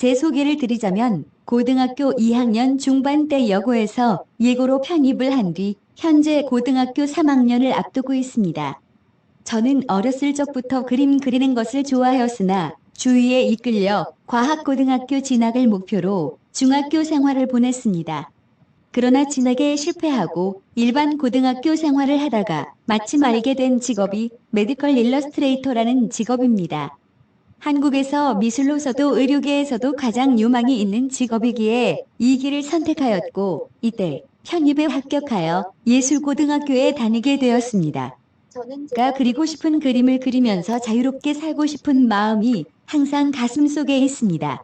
제 소개를 드리자면 고등학교 2학년 중반 때 여고에서 예고로 편입을 한 뒤 현재 고등학교 3학년을 앞두고 있습니다. 저는 어렸을 적부터 그림 그리는 것을 좋아하였으나 주위에 이끌려 과학고등학교 진학을 목표로 중학교 생활을 보냈습니다. 그러나 진학에 실패하고 일반 고등학교 생활을 하다가 마침 알게 된 직업이 메디컬 일러스트레이터라는 직업입니다. 한국에서 미술로서도 의료계에서도 가장 유망이 있는 직업이기에 이 길을 선택하였고 이때 편입에 합격하여 예술고등학교에 다니게 되었습니다. 제가 그리고 싶은 그림을 그리면서 자유롭게 살고 싶은 마음이 항상 가슴속에 있습니다.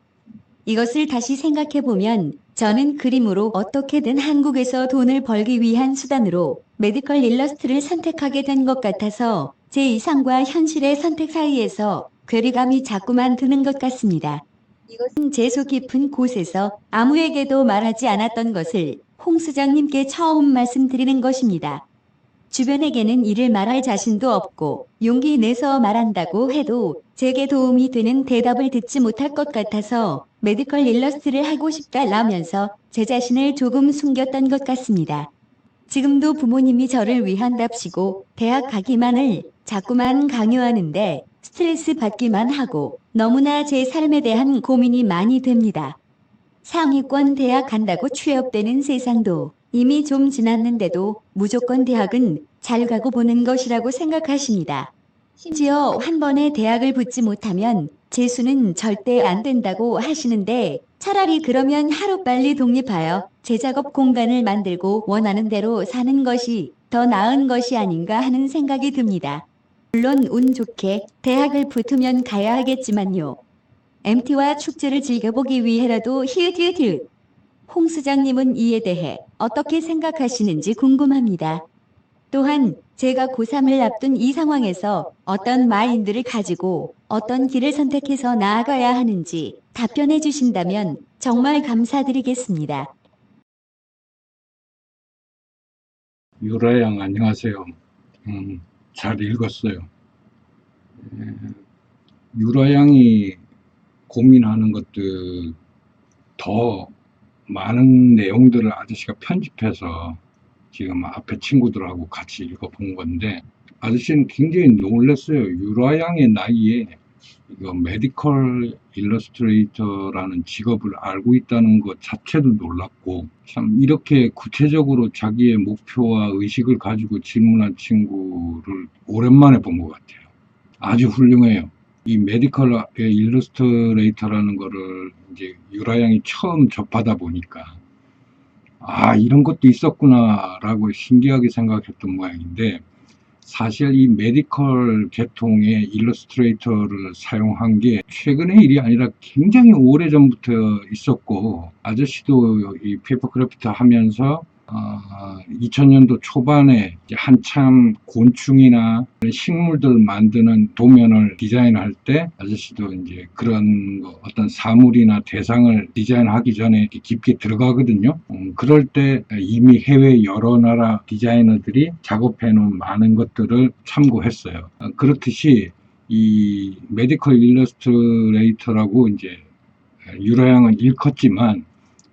이것을 다시 생각해보면 저는 그림으로 어떻게든 한국에서 돈을 벌기 위한 수단으로 메디컬 일러스트를 선택하게 된 것 같아서 제 이상과 현실의 선택 사이에서 괴리감이 자꾸만 드는 것 같습니다. 이것은 재수 깊은 곳에서 아무에게도 말하지 않았던 것을 홍 수장님께 처음 말씀드리는 것입니다. 주변에게는 이를 말할 자신도 없고 용기 내서 말한다고 해도 제게 도움이 되는 대답을 듣지 못할 것 같아서 메디컬 일러스트를 하고 싶다라면서 제 자신을 조금 숨겼던 것 같습니다. 지금도 부모님이 저를 위한답시고 대학 가기만을 자꾸만 강요하는데 스트레스 받기만 하고 너무나 제 삶에 대한 고민이 많이 됩니다. 상위권 대학 간다고 취업되는 세상도 이미 좀 지났는데도 무조건 대학은 잘 가고 보는 것이라고 생각하십니다. 심지어 한 번에 대학을 붙지 못하면 재수는 절대 안 된다고 하시는데 차라리 그러면 하루빨리 독립하여 제 작업 공간을 만들고 원하는 대로 사는 것이 더 나은 것이 아닌가 하는 생각이 듭니다. 물론 운 좋게 대학을 붙으면 가야 하겠지만요. MT와 축제를 즐겨보기 위해라도 히읗. 홍 수장님은 이에 대해 어떻게 생각하시는지 궁금합니다. 또한 제가 고3을 앞둔 이 상황에서 어떤 마인드를 가지고 어떤 길을 선택해서 나아가야 하는지 답변해 주신다면 정말 감사드리겠습니다. 유라 양 안녕하세요. 잘 읽었어요. 유라 양이 고민하는 것들 더 많은 내용들을 아저씨가 편집해서 지금 앞에 친구들하고 같이 읽어본 건데 아저씨는 굉장히 놀랐어요. 유라 양의 나이에 이거 메디컬 일러스트레이터라는 직업을 알고 있다는 것 자체도 놀랐고 참 이렇게 구체적으로 자기의 목표와 의식을 가지고 질문한 친구를 오랜만에 본 것 같아요. 아주 훌륭해요. 이 메디컬 일러스트레이터라는 거를 이제 유라 양이 처음 접하다 보니까 아 이런 것도 있었구나라고 신기하게 생각했던 모양인데 사실 이 메디컬 계통의 일러스트레이터를 사용한 게 최근의 일이 아니라 굉장히 오래전부터 있었고 아저씨도 이 페이퍼크래프트 하면서 2000년도 초반에 한참 곤충이나 식물들 만드는 도면을 디자인할 때 아저씨도 이제 그런 어떤 사물이나 대상을 디자인하기 전에 깊게 들어가거든요. 그럴 때 이미 해외 여러 나라 디자이너들이 작업해 놓은 많은 것들을 참고했어요. 그렇듯이 이 메디컬 일러스트레이터라고 이제 유라양은 일컫지만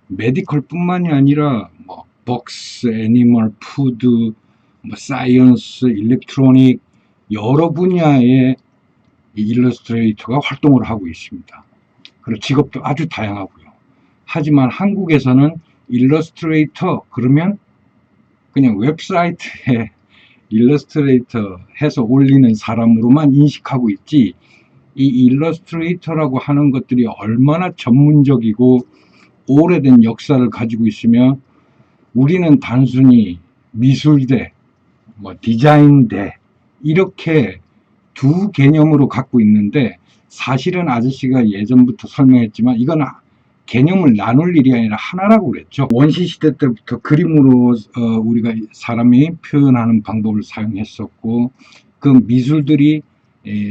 메디컬뿐만이 아니라 뭐 복스, 애니멀, 푸드, 뭐 사이언스, 일렉트로닉 여러 분야의 일러스트레이터가 활동을 하고 있습니다. 그리고 직업도 아주 다양하고요. 하지만 한국에서는 일러스트레이터 그러면 그냥 웹사이트에 일러스트레이터 해서 올리는 사람으로만 인식하고 있지 이 일러스트레이터라고 하는 것들이 얼마나 전문적이고 오래된 역사를 가지고 있으며 우리는 단순히 미술대, 뭐 디자인대 이렇게 두 개념으로 갖고 있는데 사실은 아저씨가 예전부터 설명했지만 이건 개념을 나눌 일이 아니라 하나라고 그랬죠. 원시 시대 때부터 그림으로 우리가 사람이 표현하는 방법을 사용했었고 그 미술들이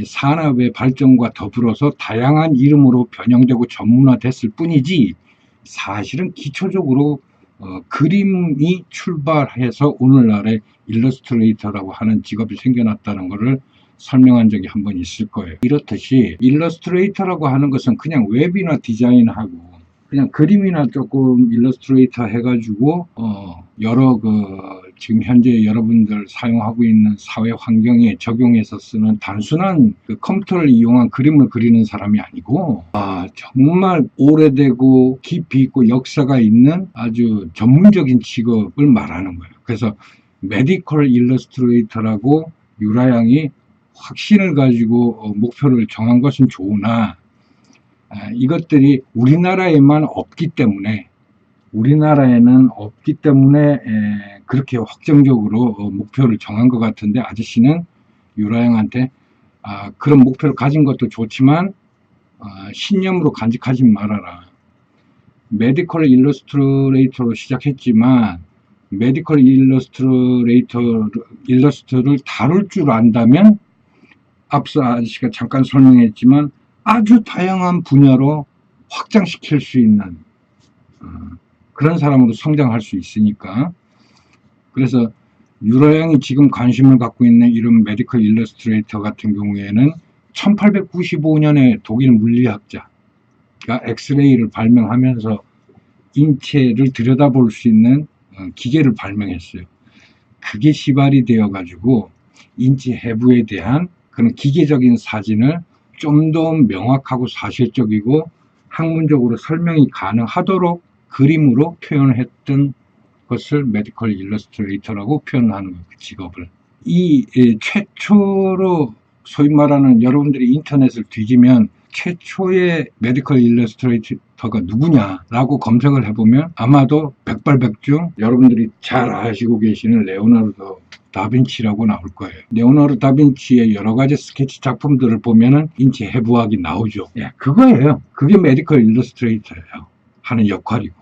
산업의 발전과 더불어서 다양한 이름으로 변형되고 전문화됐을 뿐이지 사실은 기초적으로 그림이 출발해서 오늘날의 일러스트레이터라고 하는 직업이 생겨났다는 것을 설명한 적이 한 번 있을 거예요. 이렇듯이 일러스트레이터라고 하는 것은 그냥 웹이나 디자인하고 그냥 그림이나 조금 일러스트레이터 해가지고 여러 지금 현재 여러분들 사용하고 있는 사회 환경에 적용해서 쓰는 단순한 컴퓨터를 이용한 그림을 그리는 사람이 아니고 정말 오래되고 깊이 있고 역사가 있는 아주 전문적인 직업을 말하는 거예요. 그래서 메디컬 일러스트레이터라고 유라양이 확신을 가지고 목표를 정한 것은 좋으나 이것들이 우리나라에는 없기 때문에 그렇게 확정적으로 목표를 정한 것 같은데, 아저씨는 유라양한테 그런 목표를 가진 것도 좋지만 신념으로 간직하지 말아라. 메디컬 일러스트레이터로 시작했지만 메디컬 일러스트를 다룰 줄 안다면 앞서 아저씨가 잠깐 설명했지만 아주 다양한 분야로 확장시킬 수 있는 그런 사람으로 성장할 수 있으니까. 그래서 유라양이 지금 관심을 갖고 있는 이런 메디컬 일러스트레이터 같은 경우에는 1895년에 독일 물리학자가 엑스레이를 발명하면서 인체를 들여다볼 수 있는 기계를 발명했어요. 그게 시발이 되어 가지고 인체 해부에 대한 그런 기계적인 사진을 좀 더 명확하고 사실적이고 학문적으로 설명이 가능하도록 그림으로 표현했던 것을 메디컬 일러스트레이터라고 표현하는 거예요. 그 직업을. 이 최초로 소위 말하는, 여러분들이 인터넷을 뒤지면 최초의 메디컬 일러스트레이터가 누구냐라고 검색을 해보면 아마도 백발백중 여러분들이 잘 아시고 계시는 레오나르도 다빈치라고 나올 거예요. 레오나르도 다빈치의 여러 가지 스케치 작품들을 보면은 인체 해부학이 나오죠. 그거예요. 그게 메디컬 일러스트레이터예요. 하는 역할이고.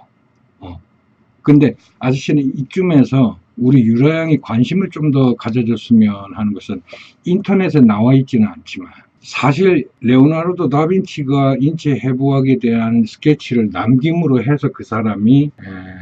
근데 아저씨는 이쯤에서 우리 유라양이 관심을 좀 더 가져줬으면 하는 것은, 인터넷에 나와 있지는 않지만 사실 레오나르도 다빈치가 인체 해부학에 대한 스케치를 남김으로 해서 그 사람이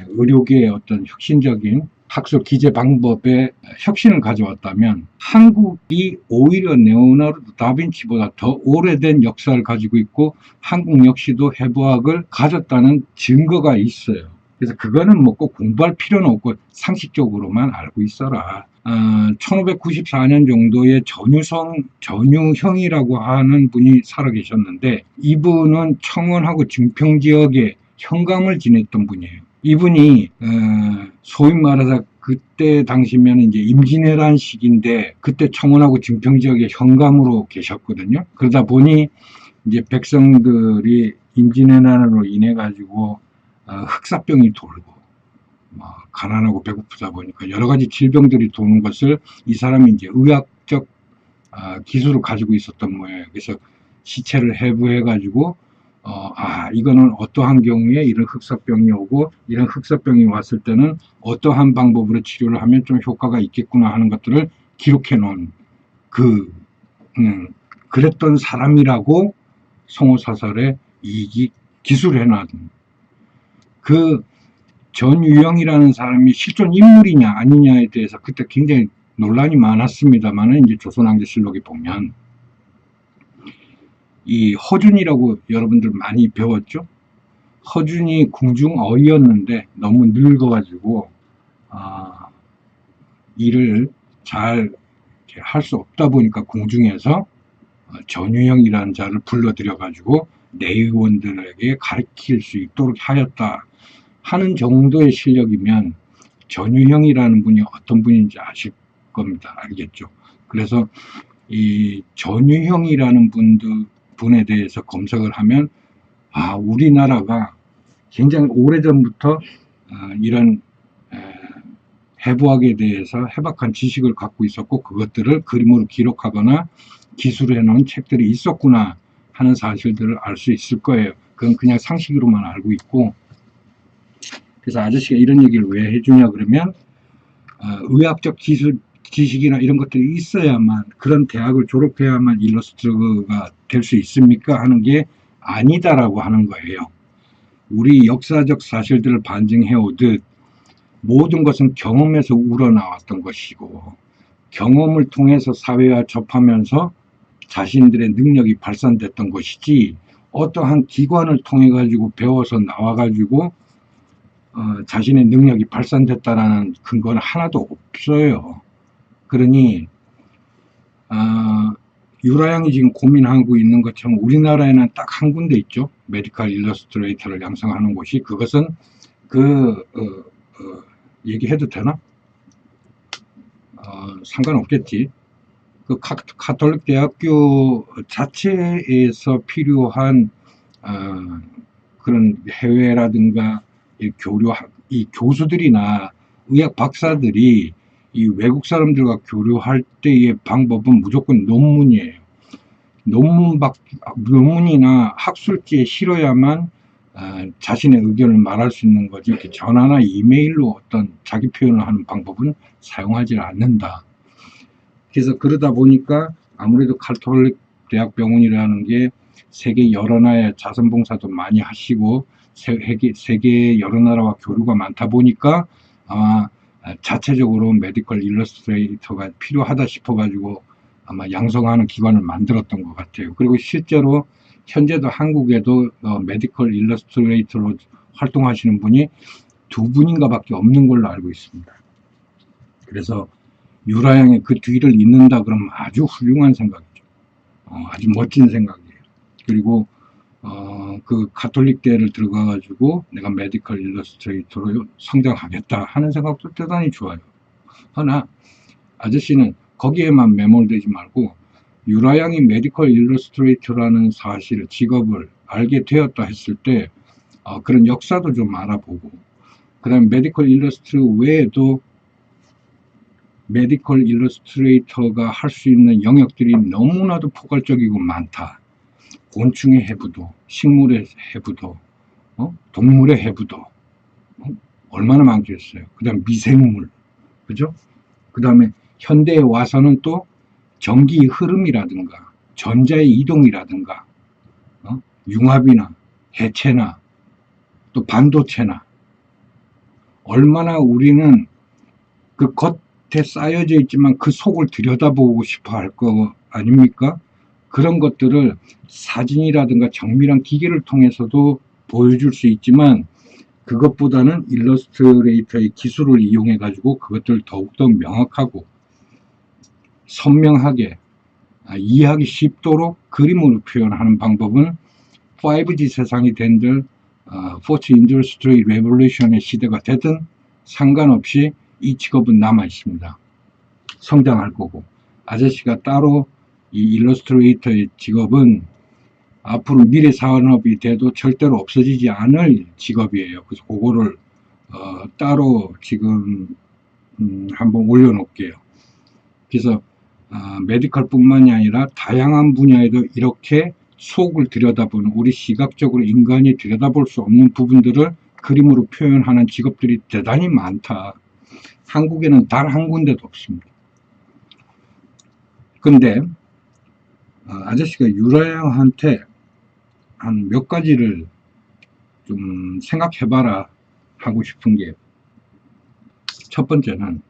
의료계의 어떤 혁신적인 학술 기재 방법에 혁신을 가져왔다면, 한국이 오히려 레오나르도 다빈치보다 더 오래된 역사를 가지고 있고 한국 역시도 해부학을 가졌다는 증거가 있어요. 그래서 그거는 뭐 꼭 공부할 필요는 없고 상식적으로만 알고 있어라. 1594년 정도에 전유형이라고 하는 분이 살아 계셨는데, 이분은 청원하고 증평 지역에 현감을 지냈던 분이에요. 이분이 소위 말해서 그때 당시면 이제 임진왜란 시기인데, 그때 청원하고 증평 지역에 현감으로 계셨거든요. 그러다 보니 이제 백성들이 임진왜란으로 인해 가지고 흑사병이 돌고 가난하고 배고프다 보니까 여러 가지 질병들이 도는 것을 이 사람이 이제 의학적 기술을 가지고 있었던 모양이에요. 그래서 시체를 해부해 가지고 이거는 어떠한 경우에 이런 흑사병이 오고 이런 흑사병이 왔을 때는 어떠한 방법으로 치료를 하면 좀 효과가 있겠구나 하는 것들을 기록해 놓은 그랬던 사람이라고 성호사설에 이익이 기술해 놔둔. 그 전유형이라는 사람이 실존 인물이냐 아니냐에 대해서 그때 굉장히 논란이 많았습니다만, 이제 조선왕조실록에 보면 이 허준이라고 여러분들 많이 배웠죠. 허준이 궁중어이였는데 너무 늙어가지고 일을 잘 할 수 없다 보니까 궁중에서 전유형이라는 자를 불러들여가지고 내의원들에게 가르칠 수 있도록 하였다 하는 정도의 실력이면, 전유형이라는 분이 어떤 분인지 아실 겁니다. 알겠죠? 그래서 이 전유형이라는 분에 대해서 검색을 하면 우리나라가 굉장히 오래전부터 이런 해부학에 대해서 해박한 지식을 갖고 있었고 그것들을 그림으로 기록하거나 기술해 놓은 책들이 있었구나 하는 사실들을 알 수 있을 거예요. 그건 그냥 상식으로만 알고 있고. 그래서 아저씨가 이런 얘기를 왜 해주냐 그러면, 의학적 지식이나 이런 것들이 있어야만, 그런 대학을 졸업해야만 일러스트가 될 수 있습니까 하는 게 아니다라고 하는 거예요. 우리 역사적 사실들을 반증해 오듯 모든 것은 경험에서 우러나왔던 것이고, 경험을 통해서 사회와 접하면서 자신들의 능력이 발산됐던 것이지 어떠한 기관을 통해 가지고 배워서 나와 가지고 자신의 능력이 발산됐다라는 근거는 하나도 없어요. 그러니 유라양이 지금 고민하고 있는 것처럼 우리나라에는 딱 한 군데 있죠. 메디컬 일러스트레이터를 양성하는 곳이. 그것은 얘기해도 되나? 상관없겠지. 그 가톨릭 대학교 자체에서 필요한 그런 해외라든가 이 교수들이나 의학 박사들이 이 외국 사람들과 교류할 때의 방법은 무조건 논문이에요. 논문이나 학술지에 실어야만 자신의 의견을 말할 수 있는 거지. 이렇게 전화나 이메일로 어떤 자기 표현을 하는 방법은 사용하지 않는다. 그래서 그러다 보니까 아무래도 가톨릭 대학병원이라는 게 세계 여러 나라의 자선봉사도 많이 하시고 세계 여러 나라와 교류가 많다 보니까 아마 자체적으로 메디컬 일러스트레이터가 필요하다 싶어가지고 아마 양성하는 기관을 만들었던 것 같아요. 그리고 실제로 현재도 한국에도 메디컬 일러스트레이터로 활동하시는 분이 2분인가 밖에 없는 걸로 알고 있습니다. 그래서 유라양의 그 뒤를 잇는다 그러면 아주 훌륭한 생각이죠. 아주 멋진 생각이에요. 그리고 그 가톨릭대를 들어가 가지고 내가 메디컬 일러스트레이터로 성장하겠다 하는 생각도 대단히 좋아요. 하나 아저씨는 거기에만 매몰되지 말고 유라양이 메디컬 일러스트레이터라는 사실을 직업을 알게 되었다 했을 때 그런 역사도 좀 알아보고 그 다음에 메디컬 일러스트레이터 외에도 메디컬 일러스트레이터가 할 수 있는 영역들이 너무나도 포괄적이고 많다. 곤충의 해부도, 식물의 해부도, 동물의 해부도 얼마나 많겠어요. 그 다음에 미생물, 그죠? 그 다음에 현대에 와서는 또 전기의 흐름이라든가 전자의 이동이라든가 융합이나 해체나 또 반도체나 얼마나 우리는 그 겉에 쌓여져 있지만 그 속을 들여다보고 싶어 할 거 아닙니까? 그런 것들을 사진이라든가 정밀한 기계를 통해서도 보여줄 수 있지만 그것보다는 일러스트레이터의 기술을 이용해 가지고 그것들을 더욱더 명확하고 선명하게 이해하기 쉽도록 그림으로 표현하는 방법은 5G 세상이 된들 Fourth Industrial Revolution의 시대가 되든 상관없이 이 직업은 남아 있습니다. 성장할 거고 아저씨가 따로 이 일러스트레이터의 직업은 앞으로 미래 산업이 돼도 절대로 없어지지 않을 직업이에요. 그래서 그거를 따로 지금 한번 올려놓을게요. 그래서 메디컬 뿐만이 아니라 다양한 분야에도 이렇게 속을 들여다보는 우리 시각적으로 인간이 들여다볼 수 없는 부분들을 그림으로 표현하는 직업들이 대단히 많다. 한국에는 단 한 군데도 없습니다. 근데 아저씨가 유라양한테 한 몇 가지를 좀 생각해봐라 하고 싶은 게 첫 번째는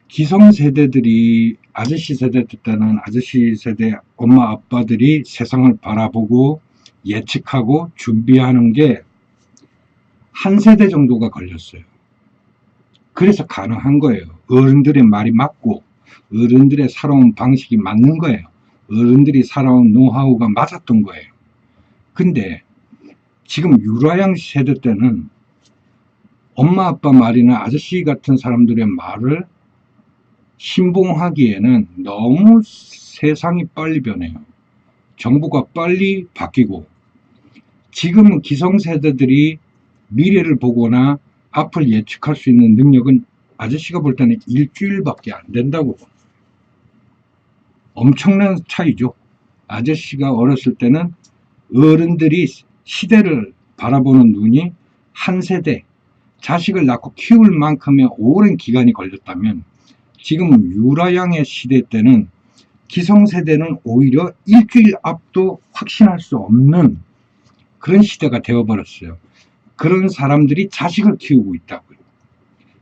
기성세대들이 아저씨 세대 때는 아저씨 세대 엄마 아빠들이 세상을 바라보고 예측하고 준비하는 게 한 세대 정도가 걸렸어요. 그래서 가능한 거예요. 어른들의 말이 맞고 어른들의 살아온 방식이 맞는 거예요. 어른들이 살아온 노하우가 맞았던 거예요. 근데 지금 유라양 세대 때는 엄마 아빠 말이나 아저씨 같은 사람들의 말을 신봉하기에는 너무 세상이 빨리 변해요. 정보가 빨리 바뀌고 지금은 기성세대들이 미래를 보거나 앞을 예측할 수 있는 능력은 아저씨가 볼 때는 일주일밖에 안 된다고. 엄청난 차이죠. 아저씨가 어렸을 때는 어른들이 시대를 바라보는 눈이 한 세대, 자식을 낳고 키울 만큼의 오랜 기간이 걸렸다면 지금 유라양의 시대 때는 기성세대는 오히려 일주일 앞도 확신할 수 없는 그런 시대가 되어버렸어요. 그런 사람들이 자식을 키우고 있다고요.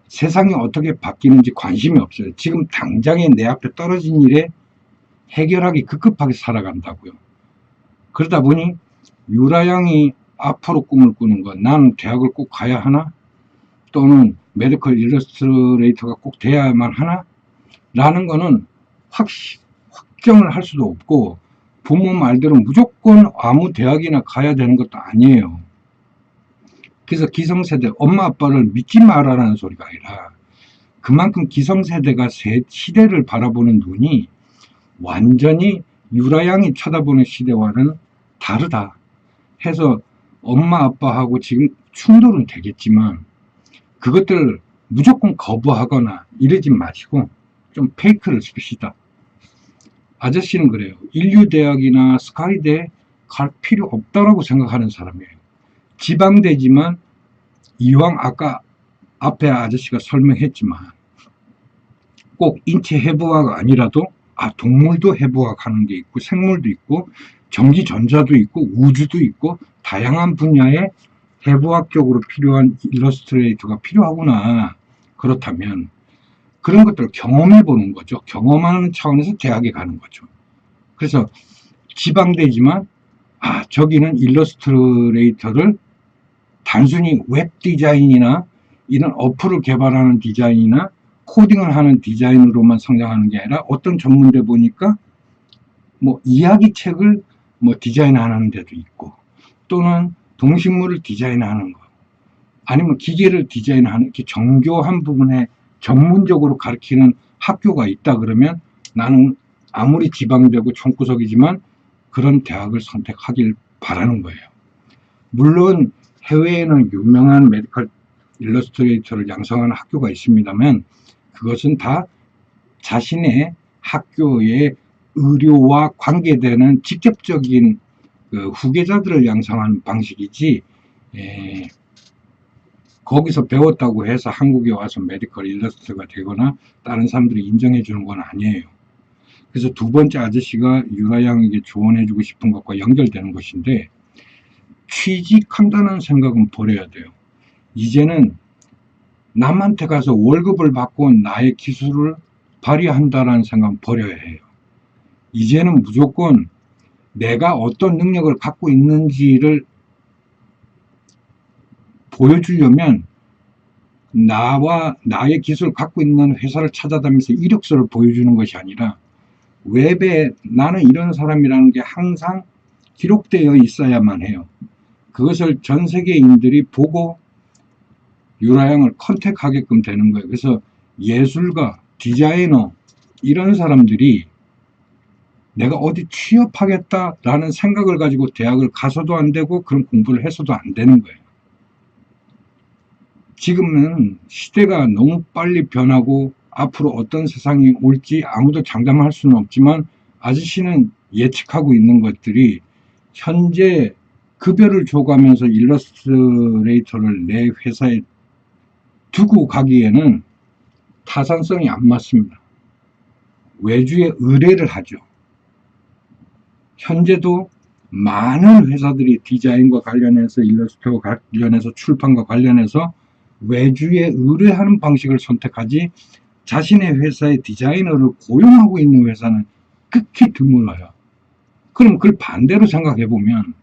세상이 어떻게 바뀌는지 관심이 없어요. 지금 당장에 내 앞에 떨어진 일에 해결하기 급급하게 살아간다고요. 그러다 보니 유라양이 앞으로 꿈을 꾸는 것, 나는 대학을 꼭 가야 하나? 또는 메디컬 일러스트레이터가 꼭 돼야만 하나? 라는 거는 확정을 할 수도 없고, 부모 말대로 무조건 아무 대학이나 가야 되는 것도 아니에요. 그래서 기성세대, 엄마 아빠를 믿지 말아라는 소리가 아니라 그만큼 기성세대가 시대를 바라보는 눈이 완전히 유라양이 쳐다보는 시대와는 다르다 해서 엄마 아빠하고 지금 충돌은 되겠지만 그것들을 무조건 거부하거나 이러지 마시고 좀 페이크를 씁시다. 아저씨는 그래요. 인류대학이나 스카이대 갈 필요 없다라고 생각하는 사람이에요. 지방대지만 이왕 아까 앞에 아저씨가 설명했지만 꼭 인체 해부학 아니라도 동물도 해부학하는 게 있고 생물도 있고 전기전자도 있고 우주도 있고 다양한 분야의 해부학적으로 필요한 일러스트레이터가 필요하구나. 그렇다면 그런 것들을 경험해 보는 거죠. 경험하는 차원에서 대학에 가는 거죠. 그래서 지방대지만 저기는 일러스트레이터를 단순히 웹 디자인이나 이런 어플을 개발하는 디자인이나 코딩을 하는 디자인으로만 성장하는 게 아니라 어떤 전문대 보니까 뭐 이야기책을 뭐 디자인하는 데도 있고 또는 동식물을 디자인하는 거 아니면 기계를 디자인하는 이렇게 정교한 부분에 전문적으로 가르치는 학교가 있다 그러면 나는 아무리 지방되고 총구석이지만 그런 대학을 선택하길 바라는 거예요. 물론 해외에는 유명한 메디컬 일러스트레이터를 양성하는 학교가 있습니다만 그것은 다 자신의 학교의 의료와 관계되는 직접적인 그 후계자들을 양성하는 방식이지 거기서 배웠다고 해서 한국에 와서 메디컬 일러스트가 되거나 다른 사람들이 인정해 주는 건 아니에요. 그래서 두 번째 아저씨가 유라양에게 조언해주고 싶은 것과 연결되는 것인데 취직한다는 생각은 버려야 돼요. 이제는 남한테 가서 월급을 받고 나의 기술을 발휘한다는 생각은 버려야 해요. 이제는 무조건 내가 어떤 능력을 갖고 있는지를 보여주려면 나와 나의 기술을 갖고 있는 회사를 찾아다니면서 이력서를 보여주는 것이 아니라 웹에 나는 이런 사람이라는 게 항상 기록되어 있어야만 해요. 그것을 전 세계인들이 보고 유라양을 컨택하게끔 되는 거예요. 그래서 예술가, 디자이너 이런 사람들이 내가 어디 취업하겠다라는 생각을 가지고 대학을 가서도 안 되고 그런 공부를 해서도 안 되는 거예요. 지금은 시대가 너무 빨리 변하고 앞으로 어떤 세상이 올지 아무도 장담할 수는 없지만 아저씨는 예측하고 있는 것들이 현재 급여를 줘가면서 일러스트레이터를 내 회사에 두고 가기에는 타산성이 안 맞습니다. 외주에 의뢰를 하죠. 현재도 많은 회사들이 디자인과 관련해서 일러스트와 관련해서 출판과 관련해서 외주에 의뢰하는 방식을 선택하지 자신의 회사의 디자이너를 고용하고 있는 회사는 극히 드물어요. 그럼 그걸 반대로 생각해 보면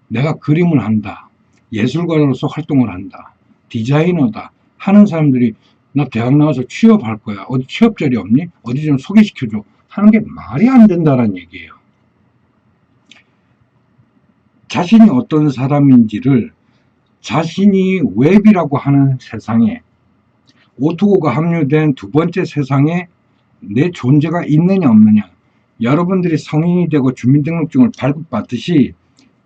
내가 그림을 한다. 예술가로서 활동을 한다. 디자이너다. 하는 사람들이 나 대학 나와서 취업할 거야. 어디 취업 자리 없니? 어디 좀 소개시켜줘. 하는 게 말이 안 된다는 얘기예요. 자신이 어떤 사람인지를 자신이 웹이라고 하는 세상에 오토고가 합류된 두 번째 세상에 내 존재가 있느냐 없느냐 여러분들이 성인이 되고 주민등록증을 발급받듯이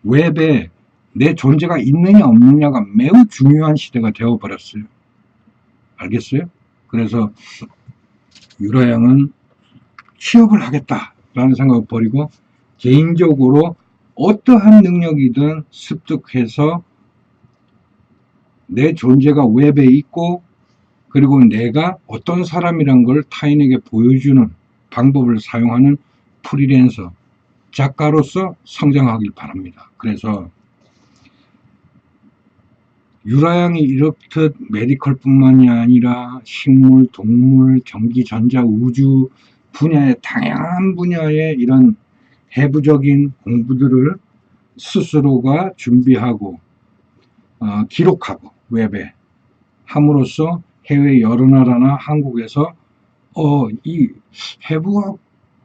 웹에 내 존재가 있느냐 없느냐가 매우 중요한 시대가 되어버렸어요. 알겠어요? 그래서 유라양은 취업을 하겠다라는 생각을 버리고 개인적으로 어떠한 능력이든 습득해서 내 존재가 웹에 있고 그리고 내가 어떤 사람이란 걸 타인에게 보여주는 방법을 사용하는 프리랜서 작가로서 성장하길 바랍니다. 그래서 유라양이 이렇듯 메디컬뿐만이 아니라 식물, 동물, 전기, 전자, 우주 분야의 다양한 분야의 이런 해부적인 공부들을 스스로가 준비하고 기록하고 웹에 함으로써 해외 여러 나라나 한국에서 이 해부학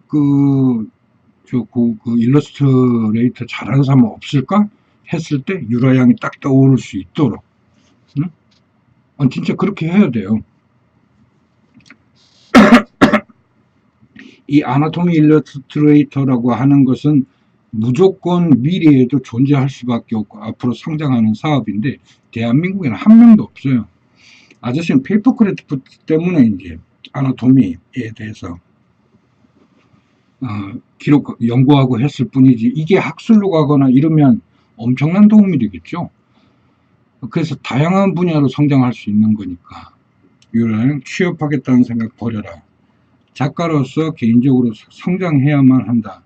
그 일러스트레이터 잘하는 사람 없을까 했을 때 유라양이 딱 떠오를 수 있도록 진짜 그렇게 해야 돼요. 이 아나토미 일러스트레이터라고 하는 것은 무조건 미래에도 존재할 수밖에 없고 앞으로 성장하는 사업인데 대한민국에는 한 명도 없어요. 아저씨는 페이퍼크래프트 때문에 이제 아나토미에 대해서 기록 연구하고 했을 뿐이지 이게 학술로 가거나 이러면 엄청난 도움이 되겠죠. 그래서 다양한 분야로 성장할 수 있는 거니까 유라양 취업하겠다는 생각 버려라. 작가로서 개인적으로 성장해야만 한다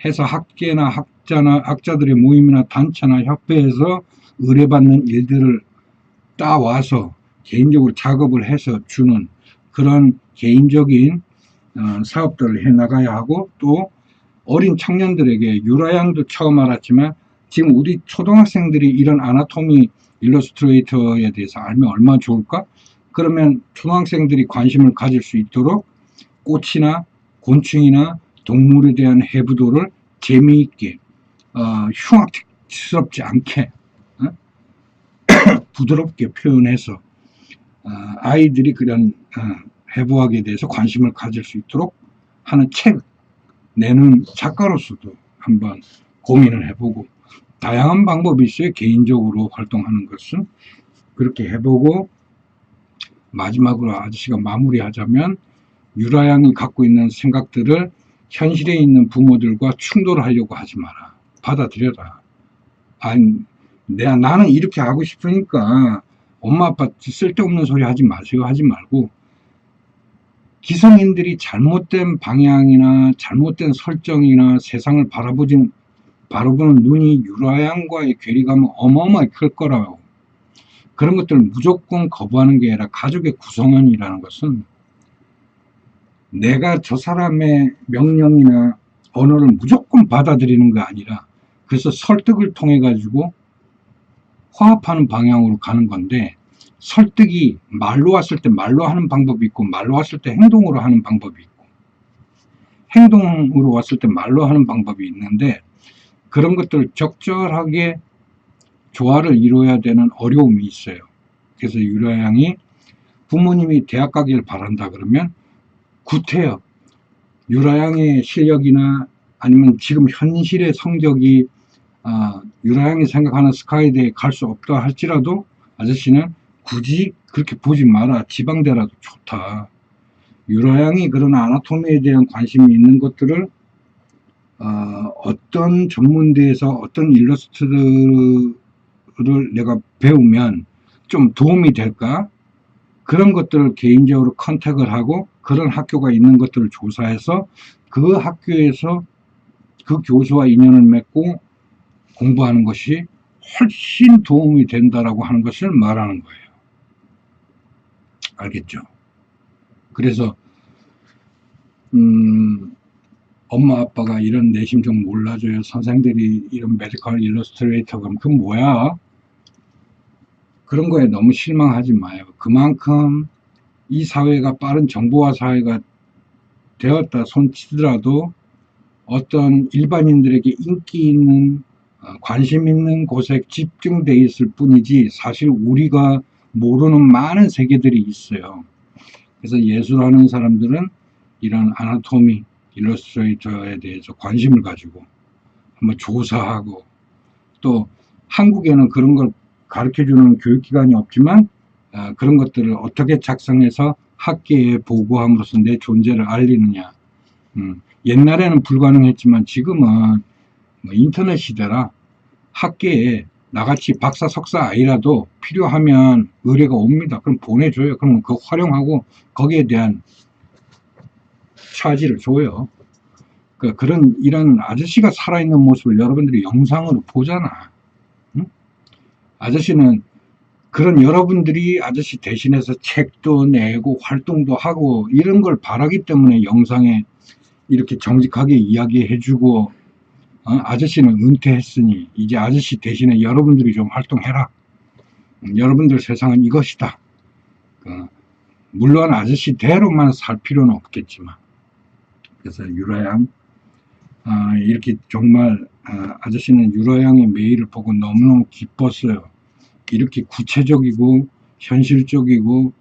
해서 학계나 학자들의 모임이나 단체나 협회에서 의뢰받는 일들을 따와서 개인적으로 작업을 해서 주는 그런 개인적인 사업들을 해나가야 하고 또 어린 청년들에게 유라양도 처음 알았지만 지금 우리 초등학생들이 이런 아나토미 일러스트레이터에 대해서 알면 얼마나 좋을까? 그러면 초등학생들이 관심을 가질 수 있도록 꽃이나 곤충이나 동물에 대한 해부도를 재미있게 흉악스럽지 않게 부드럽게 표현해서 아이들이 그런 해부학에 대해서 관심을 가질 수 있도록 하는 책 내는 작가로서도 한번 고민을 해보고 다양한 방법이 있어요. 개인적으로 활동하는 것은 그렇게 해보고 마지막으로 아저씨가 마무리하자면 유라양이 갖고 있는 생각들을 현실에 있는 부모들과 충돌하려고 하지 마라. 받아들여라. 아니, 나는 이렇게 하고 싶으니까 엄마 아빠 쓸데없는 소리 하지 마세요. 하지 말고 기성인들이 잘못된 방향이나 잘못된 설정이나 세상을 바라보는 눈이 유라양과의 괴리감은 어마어마하게 클 거라고. 그런 것들을 무조건 거부하는 게 아니라 가족의 구성원이라는 것은 내가 저 사람의 명령이나 언어를 무조건 받아들이는 게 아니라 그래서 설득을 통해 가지고 화합하는 방향으로 가는 건데 설득이 말로 왔을 때 말로 하는 방법이 있고 말로 왔을 때 행동으로 하는 방법이 있고 행동으로 왔을 때 말로 하는 방법이 있는데 그런 것들을 적절하게 조화를 이루어야 되는 어려움이 있어요. 그래서 유라양이 부모님이 대학 가기를 바란다 그러면 구태여 유라양의 실력이나 아니면 지금 현실의 성적이 유라양이 생각하는 스카이대에 갈 수 없다 할지라도 아저씨는 굳이 그렇게 보지 마라. 지방대라도 좋다. 유라양이 그런 아나토미에 대한 관심이 있는 것들을 어떤 전문대에서 어떤 일러스트를 내가 배우면 좀 도움이 될까? 그런 것들을 개인적으로 컨택을 하고 그런 학교가 있는 것들을 조사해서 그 학교에서 그 교수와 인연을 맺고 공부하는 것이 훨씬 도움이 된다라고 하는 것을 말하는 거예요. 알겠죠? 그래서 엄마 아빠가 이런 내심 좀 몰라줘요. 선생들이 이런 메디컬 일러스트레이터 그럼 그건 뭐야? 그런 거에 너무 실망하지 마요. 그만큼 이 사회가 빠른 정보화 사회가 되었다 손치더라도 어떤 일반인들에게 인기 있는 관심 있는 곳에 집중돼 있을 뿐이지 사실 우리가 모르는 많은 세계들이 있어요. 그래서 예술하는 사람들은 이런 아나토미 일러스트레이터에 대해서 관심을 가지고 한번 조사하고 또 한국에는 그런 걸 가르쳐주는 교육기관이 없지만 그런 것들을 어떻게 작성해서 학계에 보고함으로써 내 존재를 알리느냐. 옛날에는 불가능했지만 지금은 뭐 인터넷 시대라 학계에 나같이 박사 석사 아이라도 필요하면 의뢰가 옵니다. 그럼 보내줘요. 그러면 그거 활용하고 거기에 대한 차지를 줘요. 그런 이런 아저씨가 살아있는 모습을 여러분들이 영상으로 보잖아. 응? 아저씨는 그런 여러분들이 아저씨 대신해서 책도 내고 활동도 하고 이런 걸 바라기 때문에 영상에 이렇게 정직하게 이야기해주고, 아저씨는 은퇴했으니 이제 아저씨 대신에 여러분들이 좀 활동해라. 여러분들 세상은 이것이다. 물론 아저씨대로만 살 필요는 없겠지만. 그래서 유라양, 이렇게 정말 아저씨는 유라양의 메일을 보고 너무너무 기뻤어요. 이렇게 구체적이고 현실적이고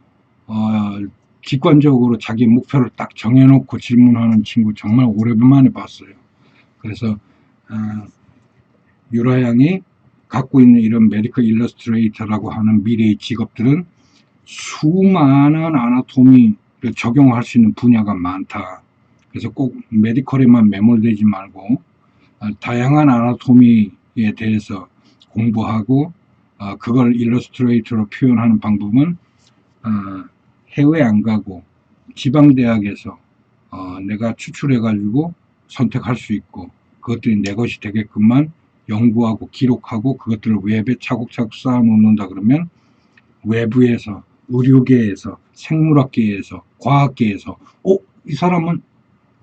직관적으로 자기 목표를 딱 정해놓고 질문하는 친구 정말 오랜만에 봤어요. 그래서 유라양이 갖고 있는 이런 메디컬 일러스트레이터라고 하는 미래의 직업들은 수많은 아나토미를 적용할 수 있는 분야가 많다. 그래서 꼭 메디컬에만 매몰되지 말고 다양한 아나토미에 대해서 공부하고 그걸 일러스트레이터로 표현하는 방법은 해외 안 가고 지방대학에서 내가 추출해가지고 선택할 수 있고 그것들이 내 것이 되게끔만 연구하고 기록하고 그것들을 웹에 차곡차곡 쌓아놓는다 그러면 외부에서 의료계에서 생물학계에서 과학계에서 이 사람은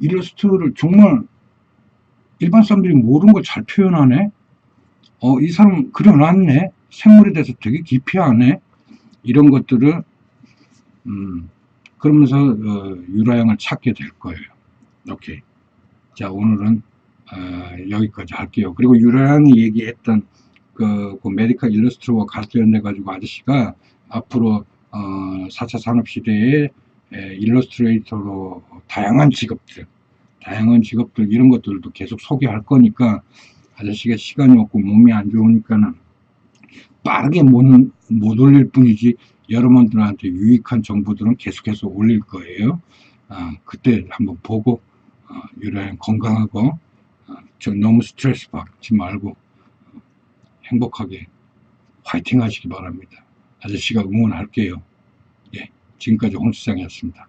일러스트를 정말 일반 사람들이 모르는 걸 잘 표현하네. 이 사람 그려놨네. 생물에 대해서 되게 깊이 아네. 이런 것들을 그러면서 유라양을 찾게 될 거예요. 오케이. 자, 오늘은 여기까지 할게요. 그리고 유라양이 얘기했던 그 메디컬 일러스트와 관련돼 가지고 아저씨가 앞으로 4차 산업시대에 일러스트레이터로 다양한 직업들 이런 것들도 계속 소개할 거니까 아저씨가 시간이 없고 몸이 안 좋으니까는 빠르게 못 올릴 뿐이지 여러분들한테 유익한 정보들은 계속해서 올릴 거예요. 그때 한번 보고 유라양 건강하고 너무 스트레스 받지 말고 행복하게 화이팅 하시기 바랍니다. 아저씨가 응원할게요. 예, 지금까지 홍수장이었습니다.